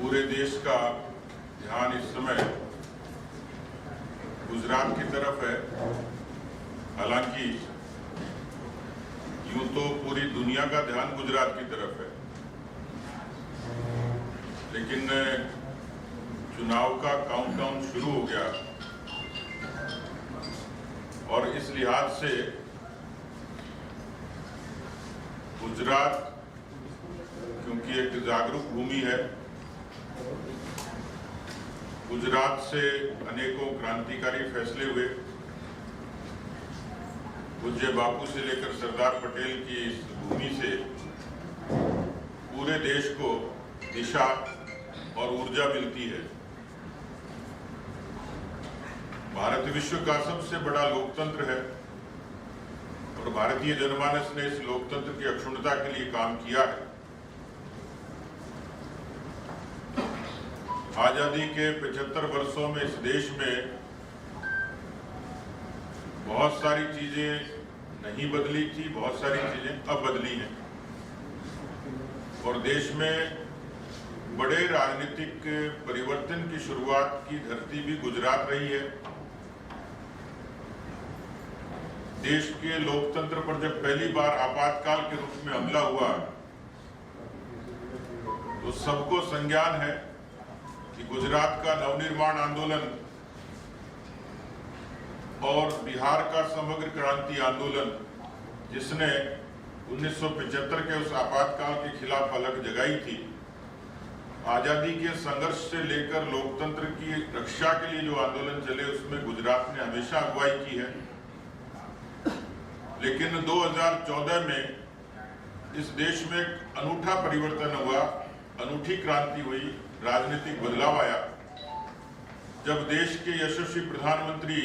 पूरे देश का ध्यान इस समय गुजरात की तरफ है। हालांकि यूं तो पूरी दुनिया का ध्यान गुजरात की तरफ है, लेकिन चुनाव का काउंटडाउन शुरू हो गया और इस लिहाज से गुजरात क्योंकि एक जागरूक भूमि है, गुजरात से अनेकों क्रांतिकारी फैसले हुए। पूज्य बापू से लेकर सरदार पटेल की इस भूमि से पूरे देश को दिशा और ऊर्जा मिलती है। भारत विश्व का सबसे बड़ा लोकतंत्र है और भारतीय जनमानस ने इस लोकतंत्र की अक्षुण्णता के लिए काम किया है। आजादी के 75 वर्षों में इस देश में बहुत सारी चीजें नहीं बदली थी, बहुत सारी चीजें अब बदली हैं और देश में बड़े राजनीतिक परिवर्तन की शुरुआत की धरती भी गुजरात रही है। देश के लोकतंत्र पर जब पहली बार आपातकाल के रूप में हमला हुआ तो सबको संज्ञान है कि गुजरात का नवनिर्माण आंदोलन और बिहार का समग्र क्रांति आंदोलन, जिसने 1975 के उस आपातकाल के खिलाफ अलग जगाई थी, आजादी के संघर्ष से लेकर लोकतंत्र की रक्षा के लिए जो आंदोलन चले, उसमें गुजरात ने हमेशा अगुवाई की है। लेकिन 2014 में इस देश में एक अनूठा परिवर्तन हुआ, अनूठी क्रांति हुई, राजनीतिक बदलाव आया जब देश के यशस्वी प्रधानमंत्री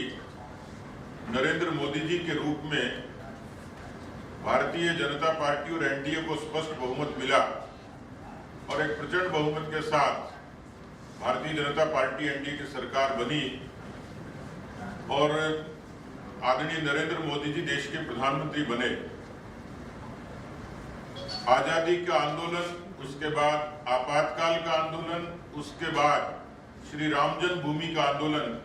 नरेंद्र मोदी जी के रूप में भारतीय जनता पार्टी और एनडीए को स्पष्ट बहुमत मिला और एक प्रचंड बहुमत के साथ भारतीय जनता पार्टी एनडीए की सरकार बनी और आदरणीय नरेंद्र मोदी जी देश के प्रधानमंत्री बने। आजादी का आंदोलन, उसके बाद आपातकाल का आंदोलन, उसके बाद श्री राम जन्मभूमि का आंदोलन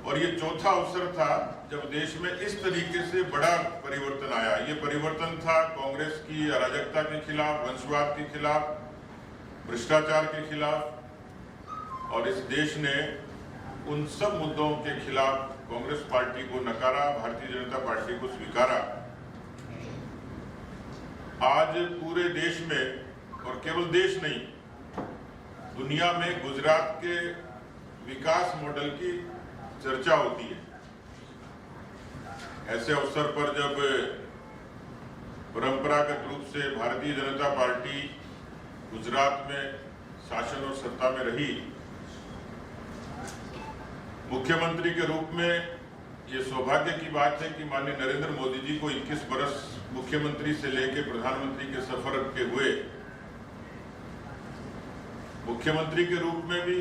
और ये चौथा अवसर था जब देश में इस तरीके से बड़ा परिवर्तन आया। ये परिवर्तन था कांग्रेस की अराजकता के खिलाफ, वंशवाद के खिलाफ, भ्रष्टाचार के खिलाफ, और इस देश ने उन सब मुद्दों के खिलाफ कांग्रेस पार्टी को नकारा, भारतीय जनता पार्टी को स्वीकारा। आज पूरे देश में और केवल देश नहीं, दुनिया में गुजरात के विकास मॉडल की चर्चा होती है। ऐसे अवसर पर जब परंपरागत रूप से भारतीय जनता पार्टी गुजरात में शासन और सत्ता में रही, मुख्यमंत्री के रूप में ये सौभाग्य की बात है कि माननीय नरेंद्र मोदी जी को 21 वर्ष मुख्यमंत्री से लेकर प्रधानमंत्री के सफर के हुए। मुख्यमंत्री के रूप में भी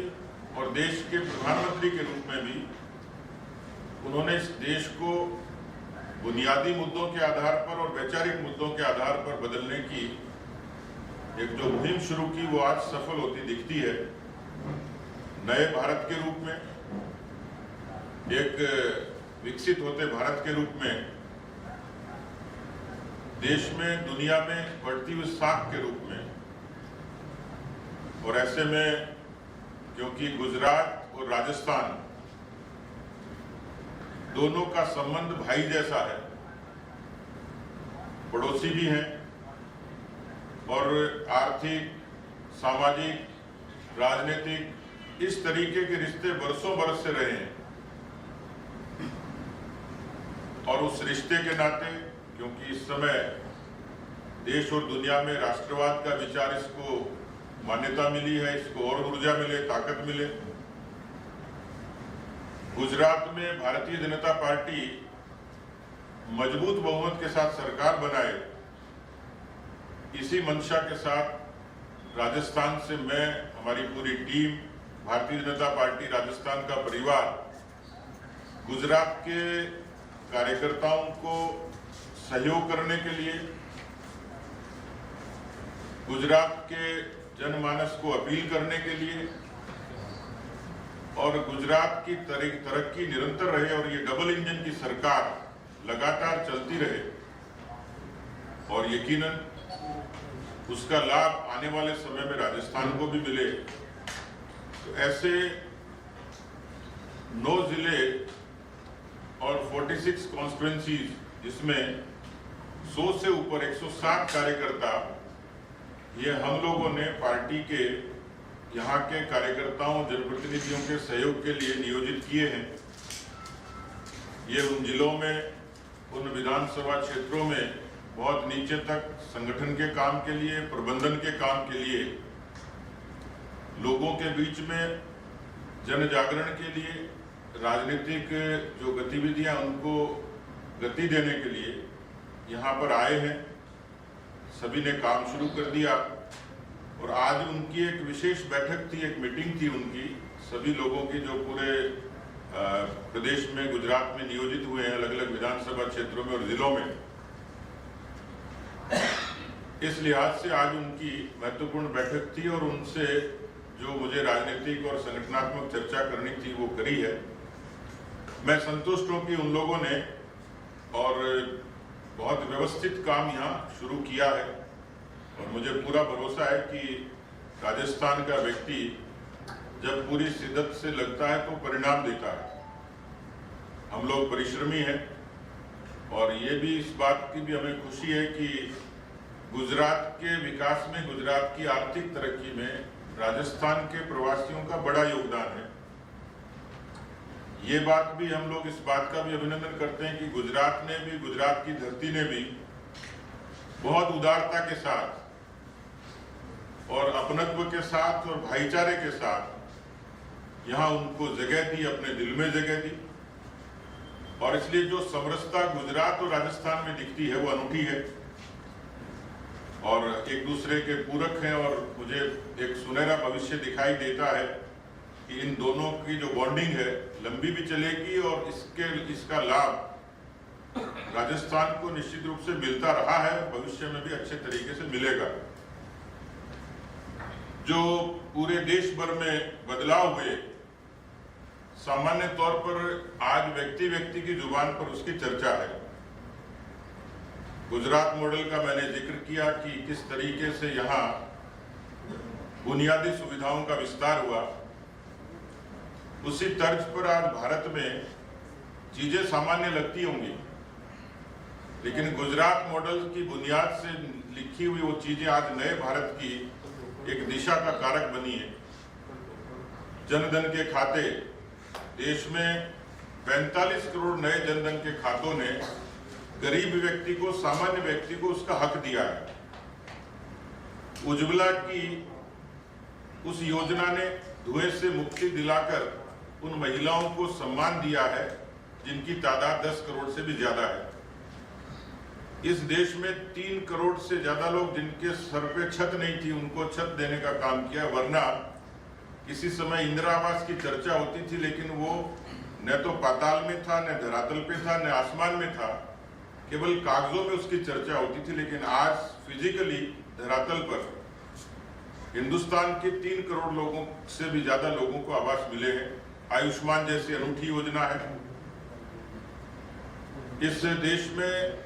और देश के प्रधानमंत्री के रूप में भी उन्होंने इस देश को बुनियादी मुद्दों के आधार पर और वैचारिक मुद्दों के आधार पर बदलने की एक जो मुहिम शुरू की, वो आज सफल होती दिखती है। नए भारत के रूप में, एक विकसित होते भारत के रूप में, देश में, दुनिया में बढ़ती हुई साख के रूप में। और ऐसे में क्योंकि गुजरात और राजस्थान दोनों का संबंध भाई जैसा है, पड़ोसी भी हैं और आर्थिक, सामाजिक, राजनीतिक इस तरीके के रिश्ते बरसों बरस से रहे हैं। और उस रिश्ते के नाते, क्योंकि इस समय देश और दुनिया में राष्ट्रवाद का विचार इसको मान्यता मिली है, इसको और ऊर्जा मिले, ताकत मिले, गुजरात में भारतीय जनता पार्टी मजबूत बहुमत के साथ सरकार बनाए, इसी मंशा के साथ राजस्थान से मैं, हमारी पूरी टीम, भारतीय जनता पार्टी राजस्थान का परिवार गुजरात के कार्यकर्ताओं को सहयोग करने के लिए, गुजरात के जनमानस को अपील करने के लिए और गुजरात की तरक्की निरंतर रहे और ये डबल इंजन की सरकार लगातार चलती रहे और यकीनन उसका लाभ आने वाले समय में राजस्थान को भी मिले। तो ऐसे 9 जिले और 46 कॉन्स्टिट्यूएंसीज जिसमें 100 से ऊपर 107 कार्यकर्ता ये हम लोगों ने पार्टी के यहाँ के कार्यकर्ताओं जनप्रतिनिधियों के सहयोग के लिए नियोजित किए हैं। ये उन जिलों में, उन विधानसभा क्षेत्रों में बहुत नीचे तक संगठन के काम के लिए, प्रबंधन के काम के लिए, लोगों के बीच में जन जागरण के लिए, राजनीतिक जो गतिविधियां उनको गति देने के लिए यहाँ पर आए हैं। सभी ने काम शुरू कर दिया और आज उनकी एक विशेष बैठक थी, एक मीटिंग थी उनकी, सभी लोगों की जो पूरे प्रदेश में, गुजरात में नियोजित हुए हैं अलग अलग विधानसभा क्षेत्रों में और जिलों में। इस लिहाज से आज उनकी महत्वपूर्ण बैठक थी और उनसे जो मुझे राजनीतिक और संगठनात्मक चर्चा करनी थी वो करी है। मैं संतुष्ट हूं कि उन लोगों ने और बहुत व्यवस्थित काम यहाँ शुरू किया है और मुझे पूरा भरोसा है कि राजस्थान का व्यक्ति जब पूरी शिद्दत से लगता है तो परिणाम देता है। हम लोग परिश्रमी हैं और ये भी इस बात की भी हमें खुशी है कि गुजरात के विकास में, गुजरात की आर्थिक तरक्की में राजस्थान के प्रवासियों का बड़ा योगदान है। ये बात भी हम लोग इस बात का भी अभिनंदन करते हैं कि गुजरात ने भी, गुजरात की धरती ने भी बहुत उदारता के साथ और अपनत्व के साथ और भाईचारे के साथ यहाँ उनको जगह दी, अपने दिल में जगह दी। और इसलिए जो समरसता गुजरात और राजस्थान में दिखती है वो अनूठी है और एक दूसरे के पूरक हैं और मुझे एक सुनहरा भविष्य दिखाई देता है कि इन दोनों की जो बॉन्डिंग है लंबी भी चलेगी और इसका लाभ राजस्थान को निश्चित रूप से मिलता रहा है, भविष्य में भी अच्छे तरीके से मिलेगा। जो पूरे देश भर में बदलाव हुए, सामान्य तौर पर आज व्यक्ति व्यक्ति की जुबान पर उसकी चर्चा है। गुजरात मॉडल का मैंने जिक्र किया कि किस तरीके से यहाँ बुनियादी सुविधाओं का विस्तार हुआ। उसी तर्ज पर आज भारत में चीजें सामान्य लगती होंगी, लेकिन गुजरात मॉडल की बुनियाद से लिखी हुई वो चीजें आज नए भारत की एक दिशा का कारक बनी है। जनधन के खाते, देश में 45 करोड़ नए जनधन के खातों ने गरीब व्यक्ति को, सामान्य व्यक्ति को उसका हक दिया है। उज्ज्वला की उस योजना ने धुएं से मुक्ति दिलाकर उन महिलाओं को सम्मान दिया है जिनकी तादाद 10 करोड़ से भी ज्यादा है। इस देश में 3 करोड़ से ज्यादा लोग जिनके सर पे छत नहीं थी उनको छत देने का काम किया। वरना किसी समय इंदिरा आवास की चर्चा होती थी, लेकिन वो न तो पाताल में था, न धरातल पे था, न आसमान में था, केवल कागजों में उसकी चर्चा होती थी। लेकिन आज फिजिकली धरातल पर हिंदुस्तान के 3 करोड़ लोगों से भी ज्यादा लोगों को आवास मिले हैं। आयुष्मान जैसी अनूठी योजना है। इस देश में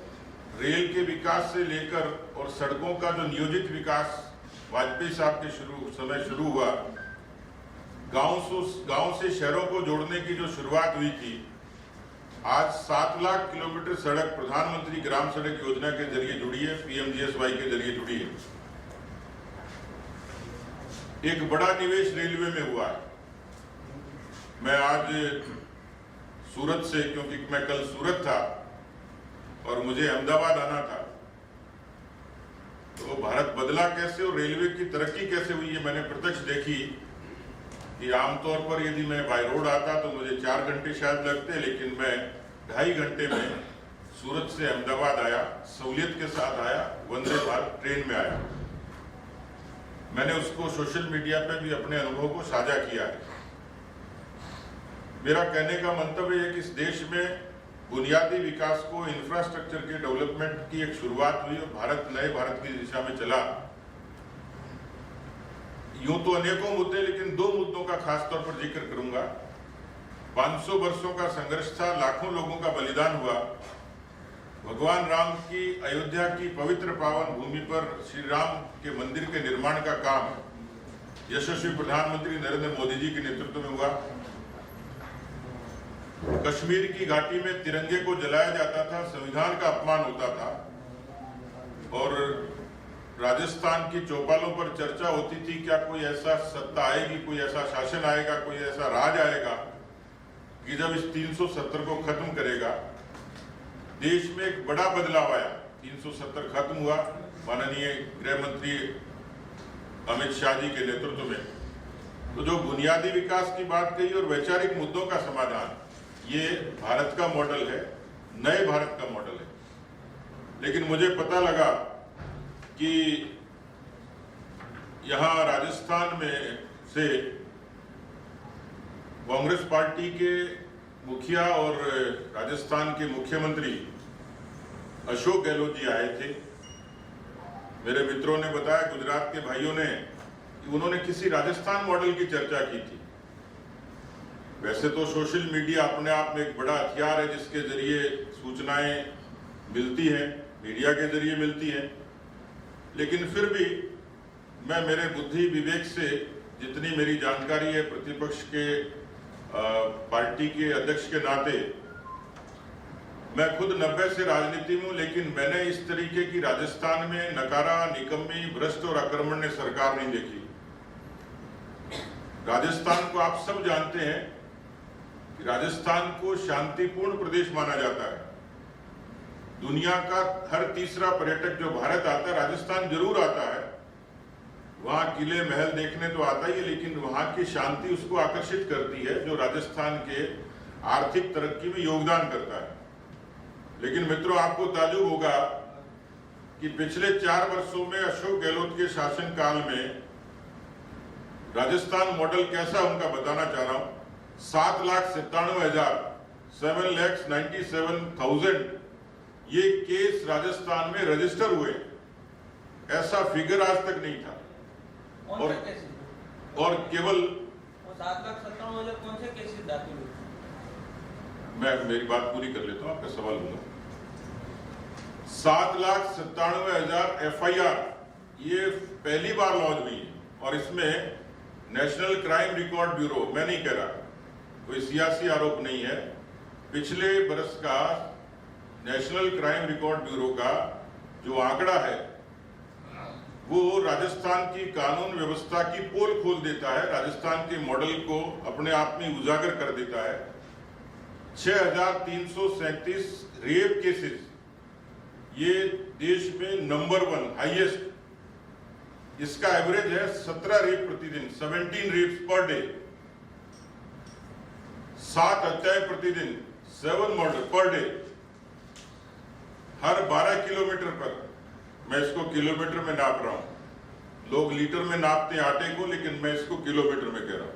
रेल के विकास से लेकर और सड़कों का जो नियोजित विकास वाजपेयी साहब के समय शुरू हुआ, गांव से शहरों को जोड़ने की जो शुरुआत हुई थी, आज 7 लाख किलोमीटर सड़क प्रधानमंत्री ग्राम सड़क योजना के जरिए जुड़ी है, पीएमजीएसवाई के जरिए जुड़ी है। एक बड़ा निवेश रेलवे में हुआ है। मैं आज सूरत से, क्योंकि मैं कल सूरत था और मुझे अहमदाबाद आना था, तो भारत बदला कैसे और रेलवे की तरक्की कैसे हुई है मैंने प्रत्यक्ष देखी। कि आमतौर पर यदि मैं बाय रोड आता तो मुझे 4 घंटे शायद लगते, लेकिन मैं 2.5 घंटे में सूरत से अहमदाबाद आया, सहूलियत के साथ आया, वंदे भारत ट्रेन में आया। मैंने उसको सोशल मीडिया पे भी अपने अनुभव को साझा किया है। मेरा कहने का मंतव्य है कि इस देश में बुनियादी विकास को, इंफ्रास्ट्रक्चर के डेवलपमेंट की एक शुरुआत हुई और भारत नए भारत की दिशा में चला। यूं तो अनेकों मुद्दे, लेकिन दो मुद्दों का खास तौर पर जिक्र करूंगा। 500 वर्षों का संघर्ष था, लाखों लोगों का बलिदान हुआ। भगवान राम की अयोध्या की पवित्र पावन भूमि पर श्री राम के मंदिर के निर्माण का काम यशस्वी प्रधानमंत्री नरेंद्र मोदी जी के नेतृत्व में हुआ। कश्मीर की घाटी में तिरंगे को जलाया जाता था, संविधान का अपमान होता था, और राजस्थान की चौपालों पर चर्चा होती थी क्या कोई ऐसा सत्ता आएगी, कोई ऐसा शासन आएगा, कोई ऐसा राज आएगा कि जब इस 370 को खत्म करेगा। देश में एक बड़ा बदलाव आया, 370 खत्म हुआ माननीय गृह मंत्री अमित शाह जी के नेतृत्व में। तो जो बुनियादी विकास की बात कही और वैचारिक मुद्दों का समाधान, ये भारत का मॉडल है, नए भारत का मॉडल है। लेकिन मुझे पता लगा कि यहां राजस्थान में से कांग्रेस पार्टी के मुखिया और राजस्थान के मुख्यमंत्री अशोक गहलोत जी आए थे। मेरे मित्रों ने बताया, गुजरात के भाइयों ने, कि उन्होंने किसी राजस्थान मॉडल की चर्चा की थी। वैसे तो सोशल मीडिया अपने आप में एक बड़ा हथियार है जिसके जरिए सूचनाएं मिलती हैं, मीडिया के जरिए मिलती हैं, लेकिन फिर भी मैं मेरे बुद्धि विवेक से जितनी मेरी जानकारी है, प्रतिपक्ष के पार्टी के अध्यक्ष के नाते, मैं खुद 90 से राजनीति में हूं, लेकिन मैंने इस तरीके की राजस्थान में नकारा, निकम्मी, भ्रष्ट और आक्रमण्य सरकार नहीं देखी। राजस्थान को आप सब जानते हैं कि राजस्थान को शांतिपूर्ण प्रदेश माना जाता है। दुनिया का हर तीसरा पर्यटक जो भारत आता है, राजस्थान जरूर आता है। वहां किले महल देखने तो आता ही है, लेकिन वहां की शांति उसको आकर्षित करती है, जो राजस्थान के आर्थिक तरक्की में योगदान करता है। लेकिन मित्रों, आपको ताज्जुब होगा कि पिछले 4 वर्षों में अशोक गहलोत के शासनकाल में राजस्थान मॉडल कैसा उनका बताना चाह रहा हूं। 7,97,000 7,97,000 ये केस राजस्थान में रजिस्टर हुए। ऐसा फिगर आज तक नहीं था। और केवल 7,97,000 कौन से केसेस दाखिल हुए? मैं मेरी बात पूरी कर लेता हूं, आपका सवाल लूंगा। 7,97,000 FIR ये पहली बार लॉन्च हुई है, और इसमें नेशनल क्राइम रिकॉर्ड ब्यूरो, मैं नहीं कह रहा, कोई सियासी आरोप नहीं है, पिछले बरस का नेशनल क्राइम रिकॉर्ड ब्यूरो का जो आंकड़ा है वो राजस्थान की कानून व्यवस्था की पोल खोल देता है, राजस्थान के मॉडल को अपने आप में उजागर कर देता है। 6,337 रेप केसेस, ये देश में नंबर 1 हाईएस्ट। इसका एवरेज है 17 रेप प्रतिदिन, 17 रेप्स पर डे, 7 हत्याएं प्रतिदिन, 7 मर्डर पर डे, हर 12 किलोमीटर पर। मैं इसको किलोमीटर में नाप रहा हूं, लोग लीटर में नापते हैं आटे को, लेकिन मैं इसको किलोमीटर में कह रहा हूं।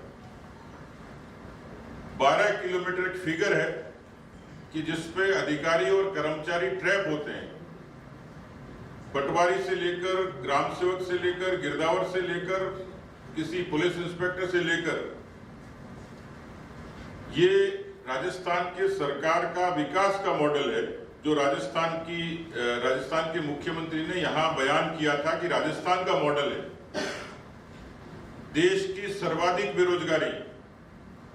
12 किलोमीटर एक फिगर है कि जिसपे अधिकारी और कर्मचारी ट्रैप होते हैं। पटवारी से लेकर, ग्राम सेवक से लेकर, गिरदावर से लेकर, किसी पुलिस इंस्पेक्टर से लेकर, ये राजस्थान के सरकार का विकास का मॉडल है, जो राजस्थान के मुख्यमंत्री ने यहां बयान किया था कि राजस्थान का मॉडल है। देश की सर्वाधिक बेरोजगारी,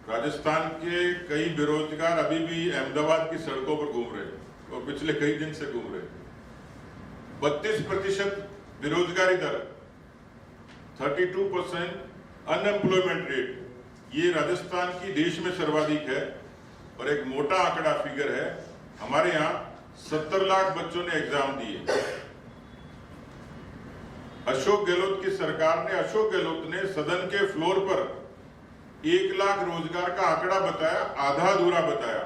राजस्थान के कई बेरोजगार अभी भी अहमदाबाद की सड़कों पर घूम रहे हैं और पिछले कई दिन से घूम रहे हैं। 32% बेरोजगारी दर, 32% अनएम्प्लॉयमेंट रेट, ये राजस्थान की देश में सर्वाधिक है। और एक मोटा आंकड़ा फिगर है, हमारे यहाँ 70 लाख बच्चों ने एग्जाम दिए। अशोक गहलोत की सरकार ने, अशोक गहलोत ने सदन के फ्लोर पर 1 लाख रोजगार का आंकड़ा बताया, आधा अधूरा बताया।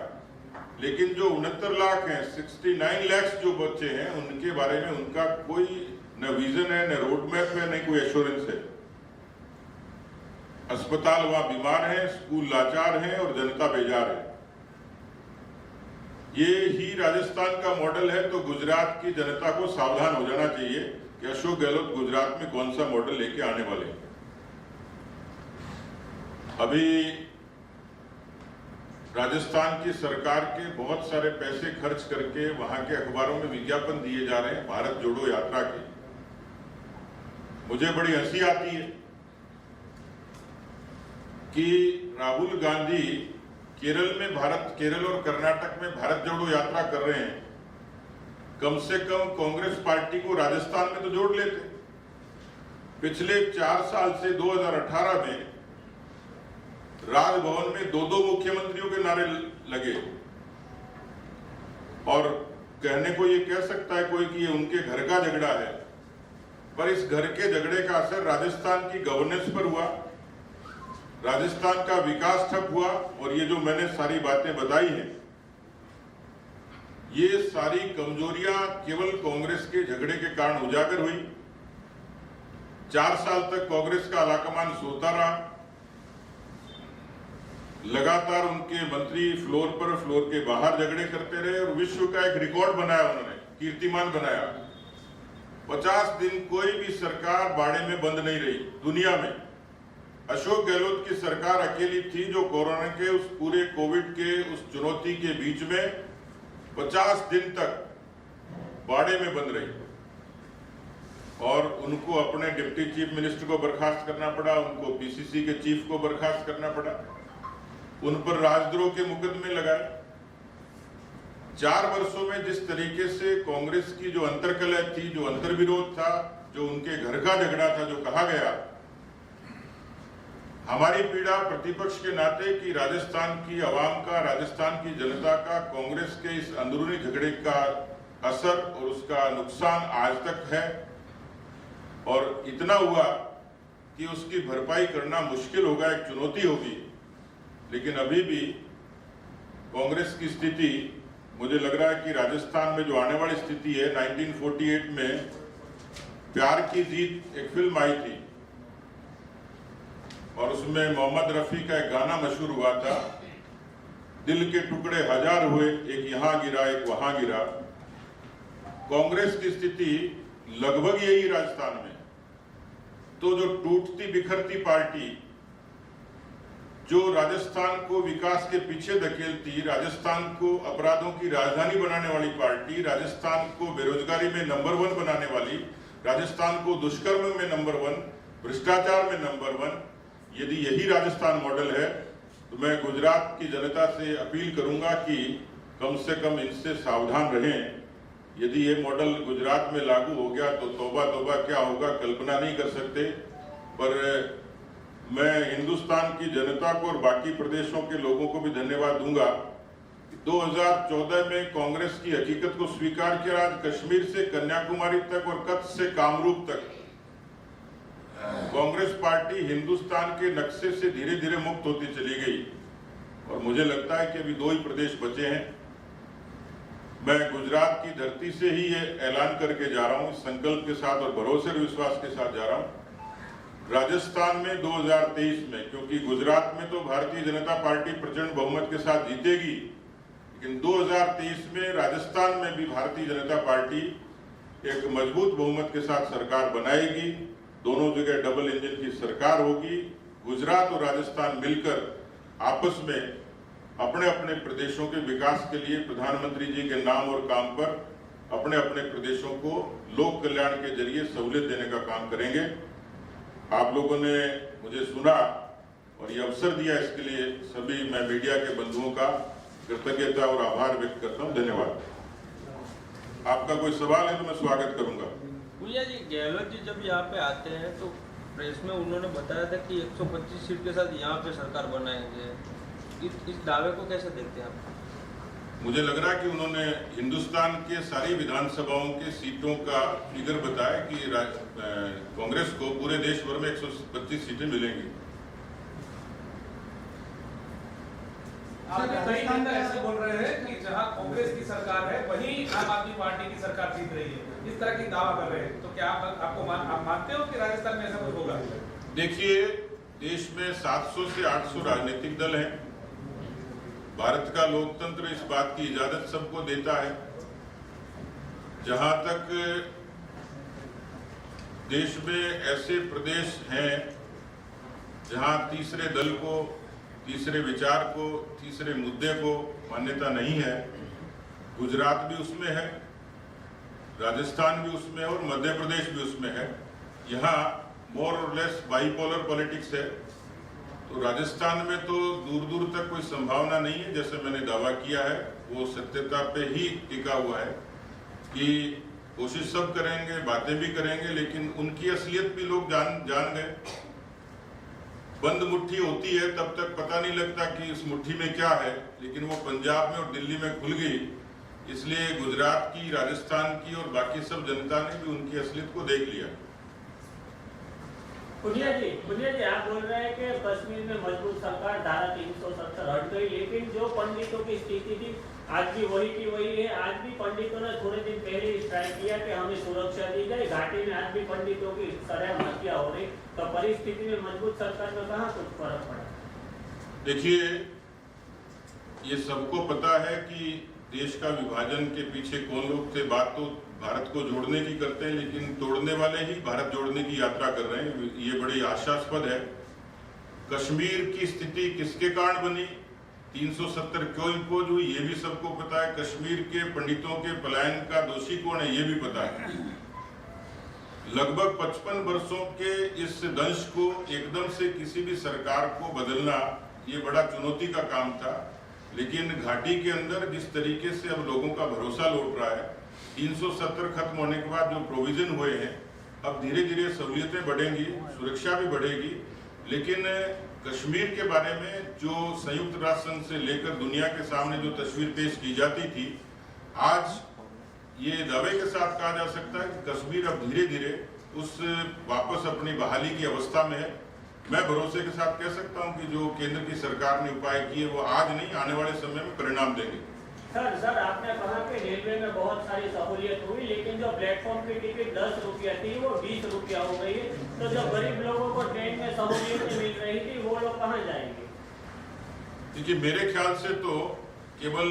लेकिन जो 69 लाख हैं, 69 लाख जो बच्चे हैं, उनके बारे में उनका कोई न विजन है, न रोड मैप है, न कोई एश्योरेंस है। अस्पताल वहां बीमार है, स्कूल लाचार है और जनता बेजार है। ये ही राजस्थान का मॉडल है। तो गुजरात की जनता को सावधान हो जाना चाहिए कि अशोक गहलोत गुजरात में कौन सा मॉडल लेके आने वाले हैं। अभी राजस्थान की सरकार के बहुत सारे पैसे खर्च करके वहां के अखबारों में विज्ञापन दिए जा रहे हैं भारत जोड़ो यात्रा के। मुझे बड़ी हंसी आती है कि राहुल गांधी केरल और कर्नाटक में भारत जोड़ो यात्रा कर रहे हैं। कम से कम कांग्रेस पार्टी को राजस्थान में तो जोड़ लेते। पिछले 4 साल से 2018 में राजभवन में 2 मुख्यमंत्रियों के नारे लगे, और कहने को ये कह सकता है कोई कि ये उनके घर का झगड़ा है, पर इस घर के झगड़े का असर राजस्थान की गवर्नेंस पर हुआ, राजस्थान का विकास ठप हुआ। और ये जो मैंने सारी बातें बताई हैं, ये सारी कमजोरियां केवल कांग्रेस के झगड़े के कारण उजागर हुई। 4 साल तक कांग्रेस का आलाकमान सोता रहा। लगातार उनके मंत्री फ्लोर के बाहर झगड़े करते रहे और विश्व का एक रिकॉर्ड बनाया, उन्होंने कीर्तिमान बनाया। 50 दिन कोई भी सरकार बाड़े में बंद नहीं रही दुनिया में। अशोक गहलोत की सरकार अकेली थी जो कोरोना के उस पूरे कोविड के उस चुनौती के बीच में 50 दिन तक बाड़े में बंद रही, और उनको अपने डिप्टी चीफ मिनिस्टर को बर्खास्त करना पड़ा, उनको पीसीसी के चीफ को बर्खास्त करना पड़ा, उन पर राजद्रोह के मुकदमे लगाए। 4 वर्षों में जिस तरीके से कांग्रेस की जो अंतर्कलह थी, जो अंतर्विरोध था, जो उनके घर का झगड़ा था, जो कहा गया, हमारी पीड़ा प्रतिपक्ष के नाते कि राजस्थान की आवाम का, राजस्थान की जनता का कांग्रेस के इस अंदरूनी झगड़े का असर और उसका नुकसान आज तक है, और इतना हुआ कि उसकी भरपाई करना मुश्किल होगा, एक चुनौती होगी। लेकिन अभी भी कांग्रेस की स्थिति, मुझे लग रहा है कि राजस्थान में जो आने वाली स्थिति है, 1948 में प्यार की जीत एक फिल्म आई थी और उसमें मोहम्मद रफी का एक गाना मशहूर हुआ था, दिल के टुकड़े 1000 हुए, एक यहां गिरा एक वहां गिरा। कांग्रेस की स्थिति लगभग यही राजस्थान में। तो जो टूटती बिखरती पार्टी, जो राजस्थान को विकास के पीछे धकेलती, राजस्थान को अपराधों की राजधानी बनाने वाली पार्टी, राजस्थान को बेरोजगारी में नंबर 1 बनाने वाली, राजस्थान को दुष्कर्म में नंबर 1, भ्रष्टाचार में नंबर 1, यदि यही राजस्थान मॉडल है, तो मैं गुजरात की जनता से अपील करूंगा कि कम से कम इनसे सावधान रहें। यदि ये मॉडल गुजरात में लागू हो गया तो तौबा तौबा क्या होगा, कल्पना नहीं कर सकते। पर मैं हिंदुस्तान की जनता को और बाकी प्रदेशों के लोगों को भी धन्यवाद दूंगा। 2014 में कांग्रेस की हकीकत को स्वीकार किया। आज कश्मीर से कन्याकुमारी तक और कच्छ से कामरूप तक कांग्रेस पार्टी हिंदुस्तान के नक्शे से धीरे धीरे मुक्त होती चली गई, और मुझे लगता है कि अभी 2 ही प्रदेश बचे हैं। मैं गुजरात की धरती से ही ये ऐलान करके जा रहा हूं, संकल्प के साथ और भरोसे और विश्वास के साथ जा रहा हूं। राजस्थान में 2023 में, क्योंकि गुजरात में तो भारतीय जनता पार्टी प्रचंड बहुमत के साथ जीतेगी, लेकिन 2023 में राजस्थान में भी भारतीय जनता पार्टी एक मजबूत बहुमत के साथ सरकार बनाएगी। दोनों जगह डबल इंजन की सरकार होगी। गुजरात और राजस्थान मिलकर आपस में अपने अपने प्रदेशों के विकास के लिए प्रधानमंत्री जी के नाम और काम पर अपने अपने प्रदेशों को लोक कल्याण के जरिए सहूलियत देने का काम करेंगे। आप लोगों ने मुझे सुना और ये अवसर दिया, इसके लिए सभी मैं मीडिया के बंधुओं का कृतज्ञता और आभार व्यक्त करता हूं। धन्यवाद। आपका कोई सवाल है तो मैं स्वागत करूंगा। भैया जी, गहलोत जी जब यहाँ पे आते हैं तो प्रेस में उन्होंने बताया था कि 125 सीट के साथ यहाँ पे सरकार बनाएंगे। इस दावे को कैसे देखते हैं आप? मुझे लग रहा है कि उन्होंने हिंदुस्तान के सारी विधानसभाओं के सीटों का फिगर बताया कि कांग्रेस को पूरे देश भर में 125 सीटें मिलेंगी। कई नेता ऐसे बोल रहे हैं कि जहां कांग्रेस की सरकार है वहीं आम आदमी पार्टी की सरकार जीत रही है, इस तरह की दावा कर रहे हैं। तो क्या आप मानते हो कि राजस्थान में ऐसा कुछ होगा? देखिए, देश में 700 से 800 राजनीतिक दल हैं। भारत का लोकतंत्र इस बात की इजाजत सबको देता है। जहां तक देश में ऐसे प्रदेश हैं जहां तीसरे दल को, तीसरे विचार को, तीसरे मुद्दे को मान्यता नहीं है। गुजरात भी उसमें है, राजस्थान भी उसमें है और मध्य प्रदेश भी उसमें है। यहाँ मोर और लेस बाइपोलर पॉलिटिक्स है। तो राजस्थान में तो दूर दूर तक कोई संभावना नहीं है, जैसे मैंने दावा किया है वो सत्यता पे ही टिका हुआ है कि कोशिश सब करेंगे, बातें भी करेंगे, लेकिन उनकी असलियत भी लोग जान गए। बंद मुट्ठी होती है तब तक पता नहीं लगता कि इस मुट्ठी में क्या है, लेकिन वो पंजाब में और दिल्ली में खुल गई। इसलिए गुजरात की, राजस्थान की और बाकी सब जनता ने भी उनकी असलियत को देख लिया। पुनिया जी, आप बोल रहे हैं कि कश्मीर में मजबूत सरकार, धारा 370 हट गई, लेकिन जो पंडितों की स्थिति थी आज भी वही की वही है। आज भी पंडितों ने थोड़े दिन पहले स्ट्राइक किया कि हमें सुरक्षा दी जाए। घाटी में आज भी पंडितों की सरेआम हत्या हो रही, तो परिस्थिति में मजबूत सरकार में कहाँ कुछ फर्क पड़ा? देखिए, ये सबको पता है कि देश का विभाजन के पीछे कौन लोग थे। बात तो भारत को जोड़ने की करते हैं, लेकिन तोड़ने वाले ही भारत जोड़ने की यात्रा कर रहे हैं। ये बड़ी आशास्पद है। कश्मीर की स्थिति किसके कारण बनी, 370 क्यों इम्पोज हुई, ये भी सबको पता है। कश्मीर के पंडितों के पलायन का दोषी कौन है, ये भी पता है। लगभग 55 वर्षों के इस दंश को एकदम से किसी भी सरकार को बदलना, ये बड़ा चुनौती का काम था। लेकिन घाटी के अंदर जिस तरीके से अब लोगों का भरोसा लौट रहा है, 370 खत्म होने के बाद जो प्रोविजन हुए हैं, अब धीरे धीरे सहूलियतें बढ़ेंगी, सुरक्षा भी बढ़ेगी। लेकिन कश्मीर के बारे में जो संयुक्त राष्ट्र संघ से लेकर दुनिया के सामने जो तस्वीर पेश की जाती थी, आज ये दावे के साथ कहा जा सकता है कि कश्मीर अब धीरे धीरे उस वापस अपनी बहाली की अवस्था में है। मैं भरोसे के साथ कह सकता हूं कि जो केंद्र की सरकार ने उपाय किए वो आज नहीं, आने वाले समय में परिणाम देंगे। सर आपने कहा कि रेलवे में बहुत सारी सहूलियत हुई, लेकिन जो प्लेटफॉर्म की टिकट 10 रुपया थी वो 20 रुपया हो गई है। तो जो गरीब लोगों को ट्रेन में सहूलियत मिल रही थी, वो लोग कहाँ जाएंगे? देखिए, मेरे ख्याल से तो केवल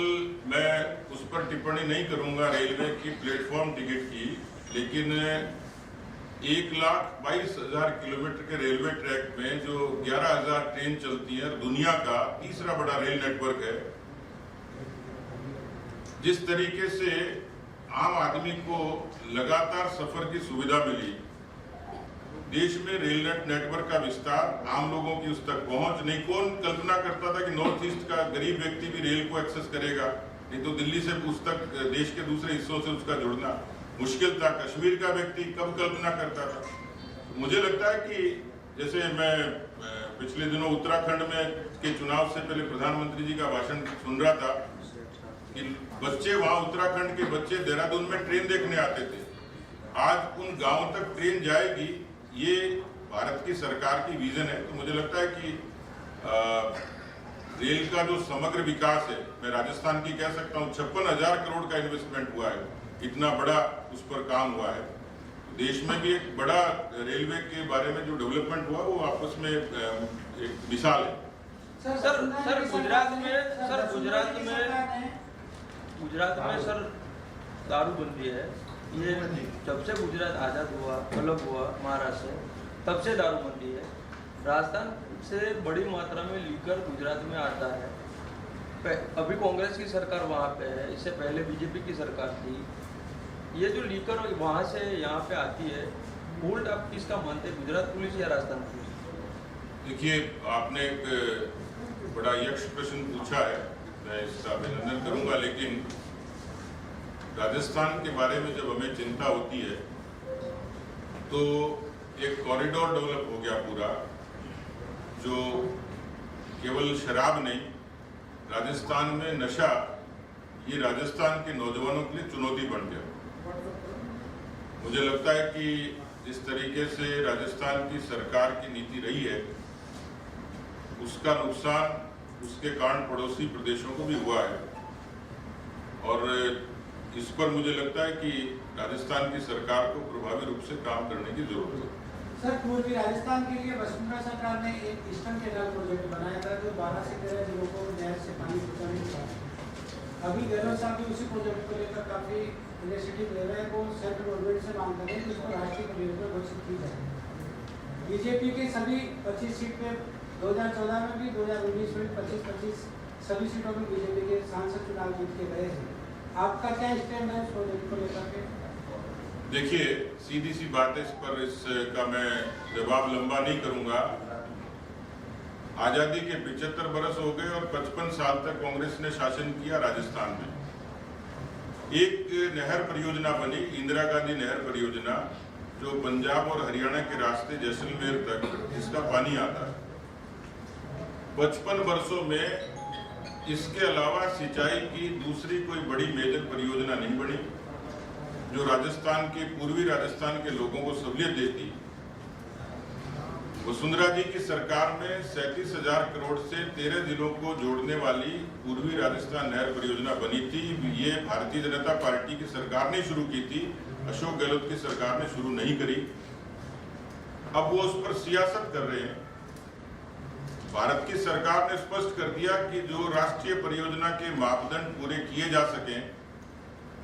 मैं उस पर टिप्पणी नहीं करूंगा रेलवे की प्लेटफॉर्म टिकट की, लेकिन 1,22,000 किलोमीटर के रेलवे ट्रैक में जो 11,000 ट्रेन चलती है, दुनिया का तीसरा बड़ा रेल नेटवर्क है। जिस तरीके से आम आदमी को लगातार सफर की सुविधा मिली, देश में रेल नेटवर्क का विस्तार, आम लोगों की उस तक पहुंच नहीं। कौन कल्पना करता था कि नॉर्थ ईस्ट का गरीब व्यक्ति भी रेल को एक्सेस करेगा, नहीं तो दिल्ली से उस तक देश के दूसरे हिस्सों से उसका जुड़ना मुश्किल था। कश्मीर का व्यक्ति कब कल्पना करता था। मुझे लगता है कि जैसे मैं पिछले दिनों उत्तराखंड में के चुनाव से पहले प्रधानमंत्री जी का भाषण सुन रहा था कि बच्चे वहां, उत्तराखंड के बच्चे देहरादून में ट्रेन देखने आते थे। आज उन गांवों तक ट्रेन जाएगी, ये भारत की सरकार की विजन है। तो मुझे लगता है कि रेल का जो समग्र विकास है, मैं राजस्थान की कह सकता हूँ 56,000 करोड़ का इन्वेस्टमेंट हुआ है, इतना बड़ा उस पर काम हुआ है। देश में भी एक बड़ा रेलवे के बारे में जो डेवलपमेंट हुआ वो आपस में एक मिसाल है। सर गुजरात में सर दारूबंदी है। ये जब से गुजरात आज़ाद हुआ, अलग हुआ महाराष्ट्र से, तब से दारूबंदी है। राजस्थान से बड़ी मात्रा में लीकर गुजरात में आता है। अभी कांग्रेस की सरकार वहाँ पे है, इससे पहले बीजेपी की सरकार थी। ये जो लीकर वहाँ से यहाँ पे आती है, उल्ट आप किसका मानते हैं, गुजरात पुलिस या राजस्थान पुलिस? देखिए, आपने एक बड़ा यक्ष प्रश्न पूछा है, मैं इसका अभिनंदन करूंगा। लेकिन राजस्थान के बारे में जब हमें चिंता होती है तो एक कॉरिडोर डेवलप हो गया पूरा, जो केवल शराब नहीं, राजस्थान में नशा, ये राजस्थान के नौजवानों के लिए चुनौती बन गया। मुझे लगता है कि जिस तरीके से राजस्थान की सरकार की नीति रही है, उसका नुकसान उसके कारण पड़ोसी प्रदेशों को भी हुआ है। और इस पर मुझे लगता है कि राजस्थान की सरकार को प्रभावी रूप से काम करने की जरूरत है। सर, पूर्वी राजस्थान के लिए वसुंधरा सरकार ने एक ईस्टर्न कैनाल प्रोजेक्ट बनाया था, जो 12 से 13 जिलों को नहर से पानी पहुंचाने की बात है। अभी गहलोत साहब भी उसी प्रोजेक्ट को लेकर काफी इनिशिएटिव ले रहे हैं। वो सेंट्रल गवर्नमेंट से मांग कर रहे हैं कि उसको राष्ट्रीय परियोजना घोषित की जाए। बीजेपी के सभी 25 सीट पे 2014 में भी 2019 में 25 सभी सीटों में बीजेपी के सांसद चुनाव जीत के गए हैं। आपका क्या स्टैंड है इस प्रोजेक्ट को लेकर के? देखिए, सीधी सी बात है, इस पर इसका मैं जवाब लंबा नहीं करूंगा। आजादी के 75 बरस हो गए और 55 साल तक कांग्रेस ने शासन किया राजस्थान में। एक नहर परियोजना बनी, इंदिरा गांधी नहर परियोजना, जो पंजाब और हरियाणा के रास्ते जैसलमेर तक जिसका पानी आता है। 55 वर्षों में इसके अलावा सिंचाई की दूसरी कोई बड़ी मेजर परियोजना नहीं बनी जो राजस्थान के, पूर्वी राजस्थान के लोगों को सहूलियत देती। वसुंधरा जी की सरकार में 37,000 करोड़ से 13 जिलों को जोड़ने वाली पूर्वी राजस्थान नहर परियोजना बनी थी। ये भारतीय जनता पार्टी की सरकार ने शुरू की थी, अशोक गहलोत की सरकार ने शुरू नहीं करी। अब वो उस पर सियासत कर रहे हैं। भारत की सरकार ने स्पष्ट कर दिया कि जो राष्ट्रीय परियोजना के मापदंड पूरे किए जा सकें,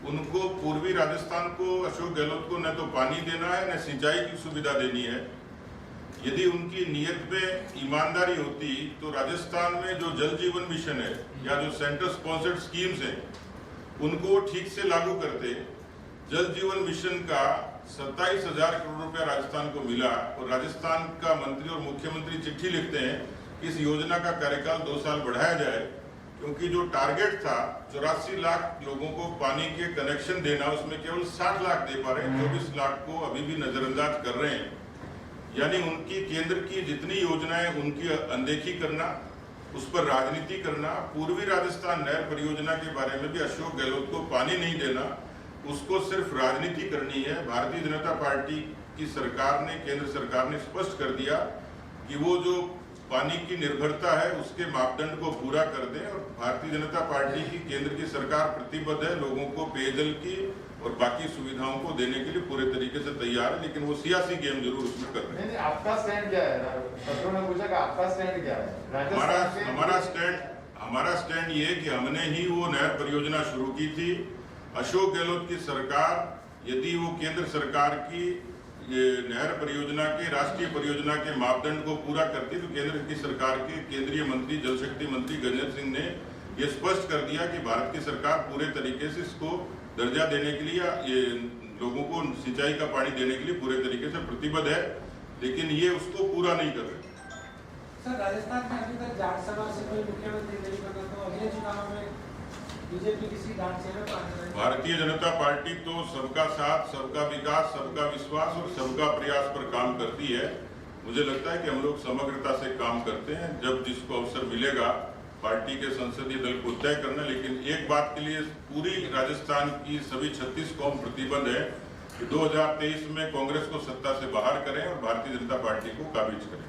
उनको पूर्वी राजस्थान को, अशोक गहलोत को न तो पानी देना है न सिंचाई की सुविधा देनी है। यदि उनकी नीयत में ईमानदारी होती तो राजस्थान में जो जल जीवन मिशन है या जो सेंटर स्पॉन्सर्ड स्कीम्स हैं उनको ठीक से लागू करते। जल जीवन मिशन का 27,000 करोड़ रुपया राजस्थान को मिला और राजस्थान का मंत्री और मुख्यमंत्री चिट्ठी लिखते हैं कि इस योजना का कार्यकाल 2 साल बढ़ाया जाए, क्योंकि जो टारगेट था 84 लाख लोगों को पानी के कनेक्शन देना, उसमें केवल 60 लाख दे पा रहे हैं, 24 लाख को अभी भी नजरअंदाज कर रहे हैं। यानी उनकी केंद्र की जितनी योजनाएं उनकी अनदेखी करना, उस पर राजनीति करना। पूर्वी राजस्थान नहर परियोजना के बारे में भी अशोक गहलोत को पानी नहीं देना, उसको सिर्फ राजनीति करनी है। भारतीय जनता पार्टी की सरकार ने, केंद्र सरकार ने स्पष्ट कर दिया कि वो जो पानी की निर्भरता है उसके मापदंड को पूरा कर दें और भारतीय जनता पार्टी की, केंद्र की सरकार प्रतिबद्ध है लोगों को पेयजल की और बाकी सुविधाओं को देने के लिए पूरे तरीके से तैयार है, लेकिन वो सियासी गेम जरूर उसमें कर रहे हैं। नहीं, आपका स्टैंड क्या है? छात्रों ने पूछा कि आपका स्टैंड क्या है? हमारा स्टैंड ये है कि हमने ही वो नहर परियोजना शुरू की थी। अशोक गहलोत की सरकार यदि वो केंद्र सरकार की ये नहर परियोजना के, राष्ट्रीय परियोजना के मापदंड को पूरा करती तो केंद्र की सरकार के केंद्रीय मंत्री, जल शक्ति मंत्री गजेंद्र सिंह ने ये स्पष्ट कर दिया कि भारत की सरकार पूरे तरीके से इसको दर्जा देने के लिए, ये लोगों को सिंचाई का पानी देने के लिए पूरे तरीके से प्रतिबद्ध है, लेकिन ये उसको पूरा नहीं कर रहे। सर, राजस्थान में अभी तक जाट समाज से कोई मुख्यमंत्री नहीं बना, तो अगले चुनाव में बीजेपी किसी जाट से भारतीय जनता पार्टी तो सबका साथ, सबका विकास, सबका विश्वास और सबका प्रयास पर काम करती है। मुझे लगता है कि हम लोग समग्रता से काम करते हैं। जब जिसको अवसर मिलेगा पार्टी के संसदीय दल को तय करना, लेकिन एक बात के लिए पूरी राजस्थान की सभी 36 कौम प्रतिबद्ध है कि 2023 में कांग्रेस को सत्ता से बाहर करें और भारतीय जनता पार्टी को काबिज करें।